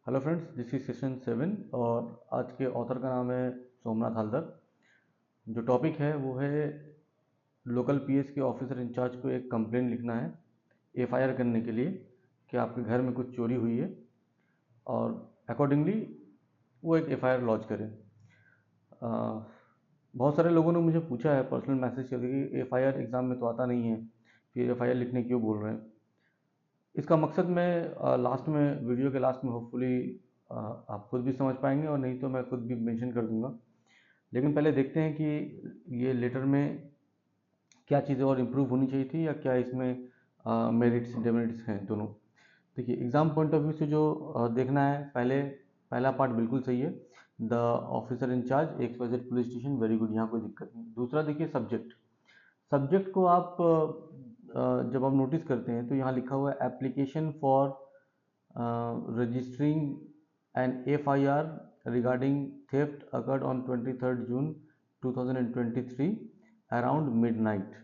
Hello friends, this is session 7 और आज के ऑथर का नाम है सोमनाथ हालदर। जो टॉपिक है वो है लोकल पीएस के ऑफिसर इंचार्ज को एक कंप्लेंट लिखना है एफआईआर करने के लिए कि आपके घर में कुछ चोरी हुई है और अकॉर्डिंगली वो एक एफआईआर लॉन्च करें। बहुत सारे लोगों ने मुझे पूछा है पर्सनल मैसेज करके कि एफआईआर एग्ज़ाम में तो आता नहीं है, फिर एफआईआर लिखने क्यों बोल रहे हैं। इसका मकसद मैं लास्ट में वीडियो के लास्ट में होपफुली आप खुद भी समझ पाएंगे और नहीं तो मैं खुद भी मेंशन कर दूंगा। लेकिन पहले देखते हैं कि ये लेटर में क्या चीज़ें और इम्प्रूव होनी चाहिए थी या क्या इसमें मेरिट्स डेमेरिट्स हैं दोनों। देखिए, एग्ज़ाम पॉइंट ऑफ व्यू से जो देखना है, पहला पार्ट बिल्कुल सही है। The officer in charge XYZ police station, very good, यहाँ कोई दिक्कत नहीं। दूसरा देखिए, सब्जेक्ट को आप जब आप नोटिस करते हैं तो यहाँ लिखा हुआ है application for registering an FIR regarding theft occurred on 23 June 2023 around midnight.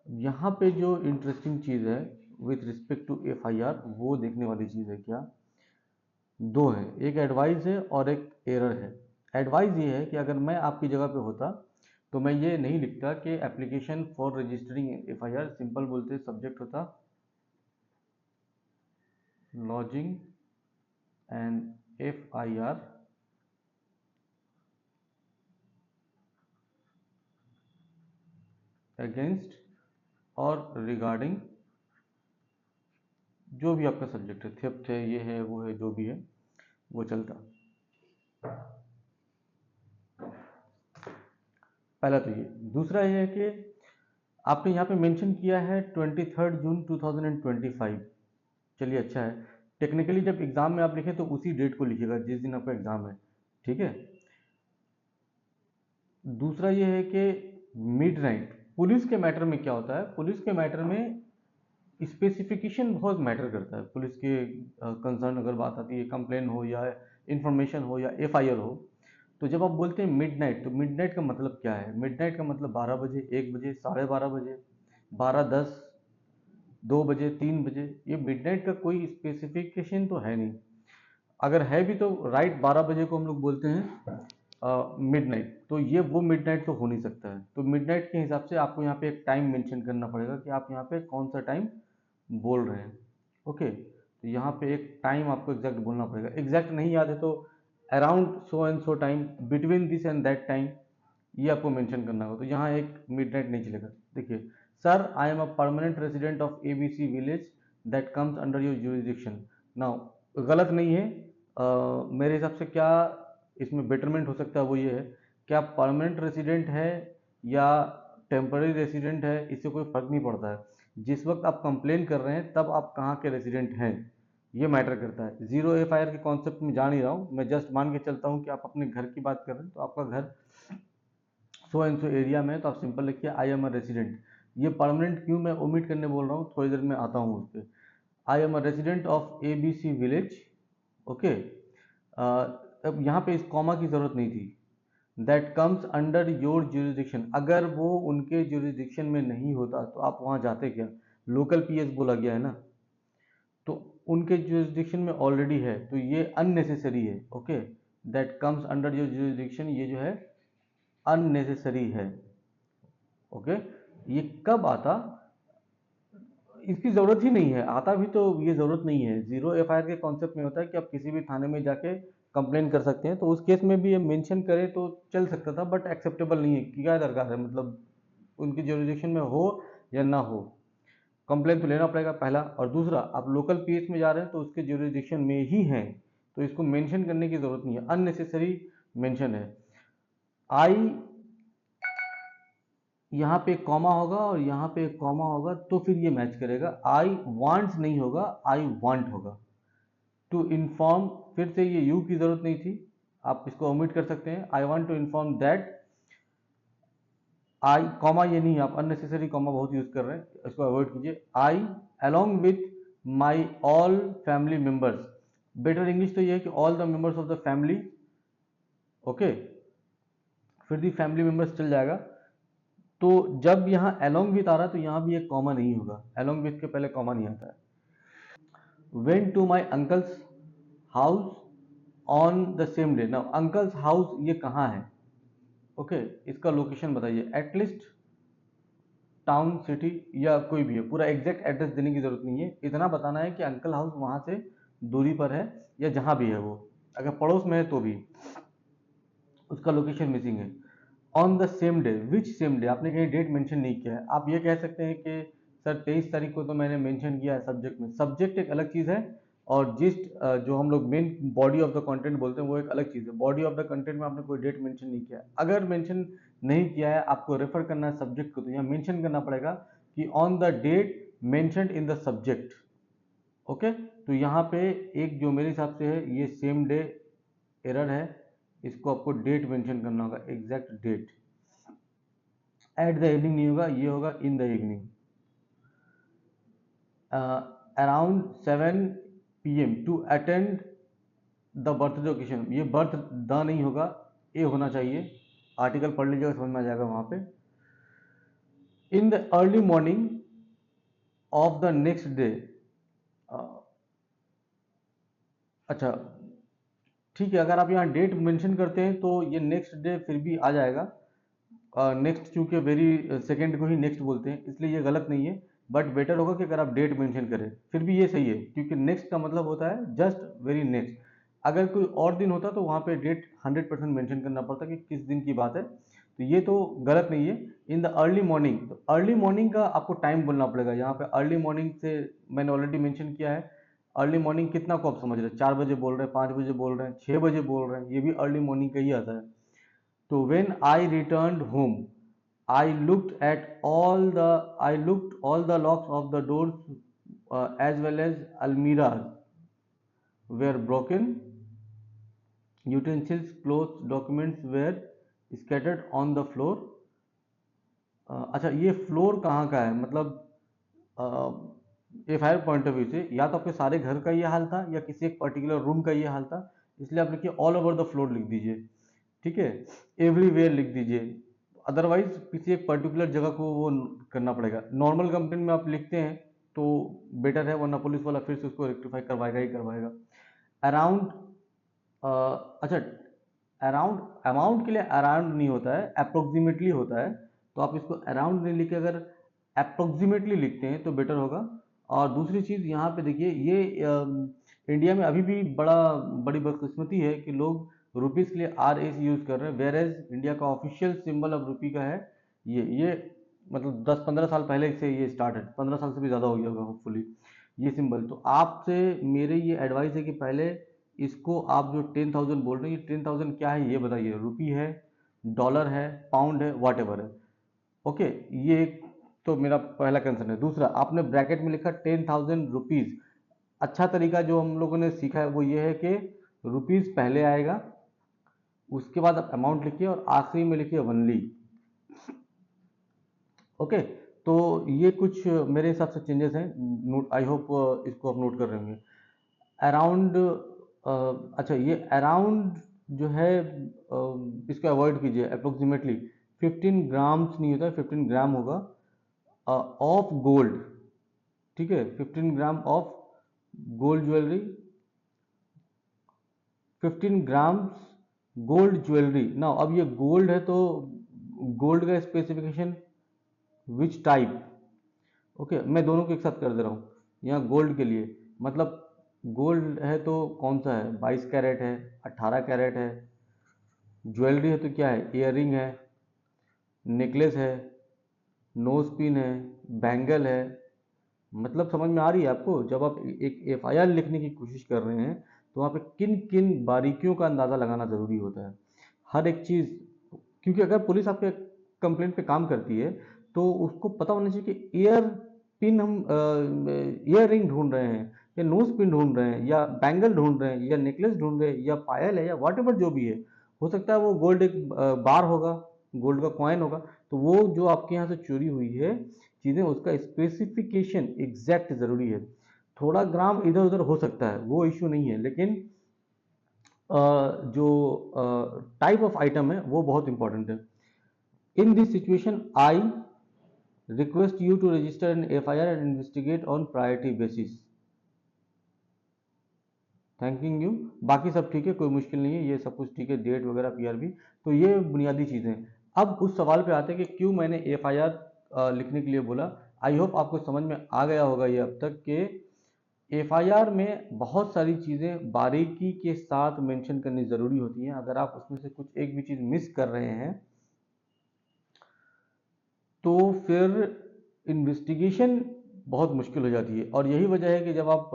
यहाँ पे जो इंटरेस्टिंग चीज़ है विथ रिस्पेक्ट टू एफआईआर, वो देखने वाली चीज़ है क्या, दो है, एक एडवाइस है और एक एरर है। एडवाइस ये है कि अगर मैं आपकी जगह पे होता तो मैं ये नहीं लिखता कि application for registering FIR, simple बोलते सब्जेक्ट होता लॉजिंग एंड एफआईआर अगेंस्ट और रिगार्डिंग, जो भी आपका सब्जेक्ट है, थेफ्ट है, ये है, वो है, जो भी है वो चलता। पहला तो ये। दूसरा ये है कि आपने यहाँ पे मेंशन किया है 23 जून 2025। चलिए, अच्छा है। टेक्निकली जब एग्जाम में आप लिखें तो उसी डेट को लिखिएगा जिस दिन आपका एग्जाम है, ठीक है। दूसरा ये है कि मिडनाइट पुलिस के मैटर में क्या होता है, पुलिस के मैटर में स्पेसिफिकेशन बहुत मैटर करता है। पुलिस के कंसर्न अगर बात आती है, कंप्लेन हो या इंफॉर्मेशन हो या एफआईआर हो, तो जब आप बोलते हैं मिडनाइट, तो मिडनाइट का मतलब क्या है? मिडनाइट का मतलब 12 बजे, 1 बजे, 12:30 बजे, 12:10, 2 बजे, 3 बजे। ये मिडनाइट का कोई स्पेसिफिकेशन तो है नहीं। अगर है भी तो राइट 12 बजे को हम लोग बोलते हैं मिडनाइट, तो ये वो मिडनाइट तो हो नहीं सकता है। तो मिडनाइट के हिसाब से आपको यहाँ पे एक टाइम मेंशन करना पड़ेगा कि आप यहाँ पे कौन सा टाइम बोल रहे हैं। ओके, तो यहाँ पे एक टाइम आपको एग्जैक्ट बोलना पड़ेगा। एग्जैक्ट नहीं याद है तो around so and so time, between this and that time, ये आपको मेंशन करना होगा। तो यहाँ एक मिडनाइट नहीं चलेगा। देखिए, sir I am a permanent resident of ABC village that comes under your jurisdiction. Now, गलत नहीं है। मेरे हिसाब से क्या इसमें बेटरमेंट हो सकता है वो ये है कि आप परमानेंट रेसिडेंट है या टेम्पररी रेसिडेंट है, इससे कोई फर्क नहीं पड़ता है। जिस वक्त आप कंप्लेन कर रहे हैं तब आप कहाँ के रेसिडेंट हैं, ये मैटर करता है। जीरो एफआईआर के कॉन्सेप्ट में जा नहीं रहा हूँ मैं, जस्ट मान के चलता हूँ कि आप अपने घर की बात कर रहे हैं, तो आपका घर सो एंड सो एरिया में है, तो आप सिंपल लिखिए आई एम अ रेसिडेंट। ये परमानेंट क्यों मैं ओमिट करने बोल रहा हूँ, थोड़ी देर में आता हूँ उस पर। I am a resident of ABC village. Okay, अब यहाँ पे इस कॉमा की जरूरत नहीं थी। That comes under your jurisdiction, अगर वो उनके जुरिडिक्शन में नहीं होता तो आप वहाँ जाते क्या? लोकल पीएस बोला गया है ना, तो उनके जुरिडिक्शन में ऑलरेडी है, तो ये अननेसेसरी है। Okay, that comes under your jurisdiction, ये जो है अननेसेसरी है। ओके, ये कब आता, इसकी ज़रूरत ही नहीं है। आता भी तो ये ज़रूरत नहीं है। जीरो एफआईआर के कॉन्सेप्ट में होता है कि आप किसी भी थाने में जाके कंप्लेन कर सकते हैं, तो उस केस में भी ये मेंशन करें तो चल सकता था, बट एक्सेप्टेबल नहीं है। क्या दरकार है, मतलब उनकी जुरिडिक्शन में हो या ना हो, कंप्लेन तो लेना पड़ेगा, पहला। और दूसरा, आप लोकल पीएस में जा रहे हैं तो उसके जुरिडिक्शन में ही हैं, तो इसको मेंशन करने की ज़रूरत नहीं है, अननेसेसरी मेंशन है। आई, यहाँ पे कॉमा होगा और यहाँ पे कॉमा होगा, तो फिर ये मैच करेगा। आई वांट्स नहीं होगा, आई वांट होगा। टू इन्फॉर्म, फिर से ये यू की जरूरत नहीं थी, आप इसको ओमिट कर सकते हैं। I want to inform that, I comma ये नहीं, आप अननेसेसरी कॉमा बहुत यूज कर रहे हैं, इसको अवॉइड कीजिए। I along with my all family members, better English तो ये है कि all the members of the family. Okay, फिर दी फैमिली मेंबर्स चल जाएगा। तो जब यहाँ अलोंग विथ आ रहा है तो यहाँ भी एक कॉमा नहीं होगा, अलोंग विथ के पहले कॉमा नहीं आता है। Went to my uncle's house, on the same day. Now uncle's house ये कहाँ है? ओके, इसका लोकेशन बताइए, एटलीस्ट टाउन, सिटी या कोई भी है, पूरा एग्जैक्ट एड्रेस देने की जरूरत नहीं है, इतना बताना है कि अंकल हाउस वहां से दूरी पर है या जहां भी है वो, अगर पड़ोस में है तो भी उसका लोकेशन मिसिंग है। On the same day, which same day, आपने कहीं डेट मेंशन नहीं किया है। आप ये कह सकते हैं कि सर 23 तारीख को तो मैंने मेंशन किया है सब्जेक्ट में। सब्जेक्ट एक अलग चीज़ है और जो हम लोग main body of the content बोलते हैं वो एक अलग चीज़ है। बॉडी ऑफ द कंटेंट में आपने कोई डेट मेंशन नहीं किया है। अगर मेंशन नहीं किया है, आपको रेफर करना है सब्जेक्ट को, तो यहाँ मेंशन करना पड़ेगा कि on the date mentioned in the subject. Okay, तो यहाँ पे एक जो मेरे हिसाब से है ये सेम डे एरर है, इसको आपको डेट मेंशन करना होगा, exact date. At the evening नहीं होगा, ये होगा in the evening. Around 7 PM to attend the birthday occasion, ये बर्थ द नहीं होगा, ए होना चाहिए। आर्टिकल पढ़ लीजिएगा, समझ में आ जाएगा वहां पे। In the early morning of the next day, अच्छा ठीक है, अगर आप यहाँ डेट मेंशन करते हैं तो ये नेक्स्ट डे फिर भी आ जाएगा। नेक्स्ट चूंकि वेरी सेकेंड को ही नेक्स्ट बोलते हैं, इसलिए ये गलत नहीं है, बट बेटर होगा कि अगर आप डेट मेंशन करें, फिर भी ये सही है, क्योंकि नेक्स्ट का मतलब होता है जस्ट वेरी नेक्स्ट। अगर कोई और दिन होता तो वहाँ पे डेट 100% मेंशन करना पड़ता कि किस दिन की बात है, तो ये तो गलत नहीं है। इन द अर्ली मॉर्निंग, तो अर्ली मॉर्निंग का आपको टाइम बोलना पड़ेगा। यहाँ पे अर्ली मॉर्निंग से मैंने ऑलरेडी मेंशन किया है। अर्ली मॉर्निंग कितना को आप समझ रहे हैं? 4 बजे बोल रहे हैं, 5 बजे बोल रहे हैं, 6 बजे बोल रहे हैं, ये भी अर्ली मॉर्निंग का ही आता है। तो when I returned home, I looked all the locks of the doors as well as almirahs were broken. Utensils, clothes, documents were scattered on the floor. अच्छा, ये फ्लोर कहाँ का है? मतलब एफआईआर पॉइंट ऑफ व्यू से या तो आपके सारे घर का ये हाल था या किसी एक पर्टिकुलर रूम का ये हाल था, इसलिए आप लिखिए ऑल ओवर द फ्लोर लिख दीजिए, ठीक है। एवरीवेयर लिख दीजिए, अदरवाइज किसी एक पर्टिकुलर जगह को वो करना पड़ेगा। नॉर्मल कंप्लेंट में आप लिखते हैं तो बेटर है, वरना पुलिस वाला फिर से उसको रेक्टिफाई करवाएगा ही करवाएगा। अराउंड, अच्छा, अराउंड अमाउंट के लिए अराउंड नहीं होता है, अप्रोक्सीमेटली होता है, तो आप इसको अराउंड नहीं लिख के अगर अप्रोक्सीमेटली लिखते हैं तो बेटर होगा। और दूसरी चीज़ यहाँ पे देखिए, ये इंडिया में अभी भी बड़ी बदकिस्मती है कि लोग रुपीज़ के लिए RS यूज़ कर रहे हैं, वेर एज इंडिया का ऑफिशियल सिंबल अब रुपी का है। ये मतलब 10-15 साल पहले से ये स्टार्ट है, 15 साल से भी ज़्यादा हो गया होगा होपफुली ये सिंबल। तो आपसे मेरे ये एडवाइस है कि पहले इसको, आप जो 10,000 बोल रहे हैं, ये 10,000 क्या है ये बताइए, रुपी है, डॉलर है, पाउंड है, वॉट एवर है। ओके, ये एक तो मेरा पहला कंसर्न है। दूसरा, आपने ब्रैकेट में लिखा 10,000 रुपीज़। अच्छा तरीका जो हम लोगों ने सीखा है वो ये है कि रुपीज़ पहले आएगा, उसके बाद आप अमाउंट लिखिए और आखिरी में लिखिए वनली। ओके, तो ये कुछ मेरे हिसाब से चेंजेस हैं, नोट, आई होप इसको आप नोट कर रहे होंगे। अराउंड, अच्छा ये अराउंड जो है इसको अवॉइड कीजिए। अप्रोक्सीमेटली 15 ग्राम्स नहीं होता है, 15 ग्राम होगा ऑफ गोल्ड, ठीक है, 15 gram of gold jewellery, 15 grams gold jewellery. ना अब ये गोल्ड है तो गोल्ड का स्पेसिफिकेशन विच टाइप, ओके, मैं दोनों को एक साथ कर दे रहा हूँ यहाँ गोल्ड के लिए। मतलब गोल्ड है तो कौन सा है, 22 कैरेट है, 18 कैरेट है। ज्वेलरी है तो क्या है, ईयररिंग है, नेकलेस है, नोज पिन है, बैंगल है। मतलब समझ में आ रही है आपको? जब आप एक FIR लिखने की कोशिश कर रहे हैं तो वहाँ पे किन किन बारीकियों का अंदाज़ा लगाना ज़रूरी होता है, हर एक चीज़। क्योंकि अगर पुलिस आपके कंप्लेंट पे काम करती है तो उसको पता होना चाहिए कि ईयर पिन, हम ईयर रिंग ढूंढ रहे हैं या नोज पिन ढूंढ रहे हैं या बैंगल ढूंढ रहे हैं या नेकलेस ढूंढ रहे हैं या पायल है या वॉट एवर जो भी है। हो सकता है वो गोल्ड एक बार होगा, गोल्ड का कॉइन होगा, तो वो जो आपके यहाँ से चोरी हुई है चीज़ें, उसका स्पेसिफिकेशन एग्जैक्ट ज़रूरी है। थोड़ा ग्राम इधर उधर हो सकता है, वो इश्यू नहीं है, लेकिन जो टाइप ऑफ आइटम है वो बहुत इंपॉर्टेंट है। In this situation I request you to register an FIR and investigate on priority basis. Thanking you. बाकी सब ठीक है, कोई मुश्किल नहीं है, ये सब कुछ ठीक है, डेट वगैरह पीआरबी, तो ये बुनियादी चीज़ें हैं। अब उस सवाल पे आते हैं कि क्यों मैंने एफआईआर लिखने के लिए बोला। आई होप आपको समझ में आ गया होगा ये अब तक कि एफआईआर में बहुत सारी चीज़ें बारीकी के साथ मेंशन करनी ज़रूरी होती हैं। अगर आप उसमें से कुछ एक भी चीज़ मिस कर रहे हैं तो फिर इन्वेस्टिगेशन बहुत मुश्किल हो जाती है। और यही वजह है कि जब आप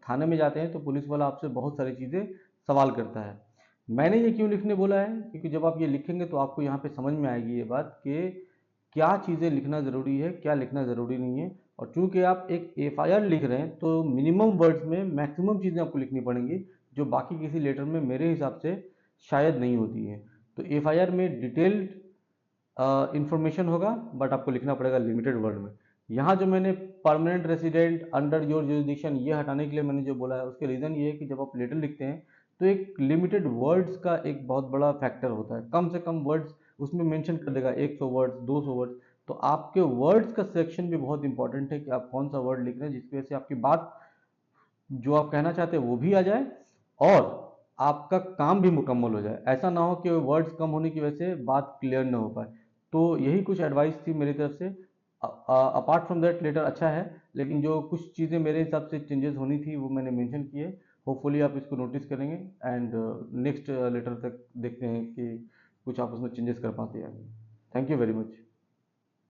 थाने में जाते हैं तो पुलिस वाला आपसे बहुत सारी चीज़ें सवाल करता है। मैंने ये क्यों लिखने बोला है, क्योंकि जब आप ये लिखेंगे तो आपको यहाँ पे समझ में आएगी ये बात कि क्या चीज़ें लिखना ज़रूरी है, क्या लिखना ज़रूरी नहीं है। और चूंकि आप एक एफआईआर लिख रहे हैं तो मिनिमम वर्ड्स में मैक्सिमम चीज़ें आपको लिखनी पड़ेंगी, जो बाकी किसी लेटर में मेरे हिसाब से शायद नहीं होती हैं। तो एफआईआर में डिटेल्ड इंफॉर्मेशन होगा, बट आपको लिखना पड़ेगा लिमिटेड वर्ड में। यहाँ जो मैंने permanent resident under your jurisdiction ये हटाने के लिए मैंने जो बोला है, उसके रीज़न ये है कि जब आप लेटर लिखते हैं तो एक लिमिटेड वर्ड्स का एक बहुत बड़ा फैक्टर होता है। कम से कम वर्ड्स उसमें मेंशन कर देगा, 100 वर्ड्स, 200 वर्ड्स। तो आपके वर्ड्स का सिलेक्शन भी बहुत इंपॉर्टेंट है कि आप कौन सा वर्ड लिख रहे हैं, जिसकी वजह से आपकी बात जो आप कहना चाहते हैं वो भी आ जाए और आपका काम भी मुकम्मल हो जाए। ऐसा ना हो कि वर्ड्स कम होने की वजह से बात क्लियर ना हो पाए। तो यही कुछ एडवाइस थी मेरी तरफ से। अपार्ट फ्रॉम दैट लेटर अच्छा है, लेकिन जो कुछ चीज़ें मेरे हिसाब से चेंजेस होनी थी वो मैंने मेंशन की है। होपफुली आप इसको नोटिस करेंगे एंड नेक्स्ट लेटर तक देखते हैं कि कुछ आप उसमें चेंजेस कर पाते हैं। Thank you very much.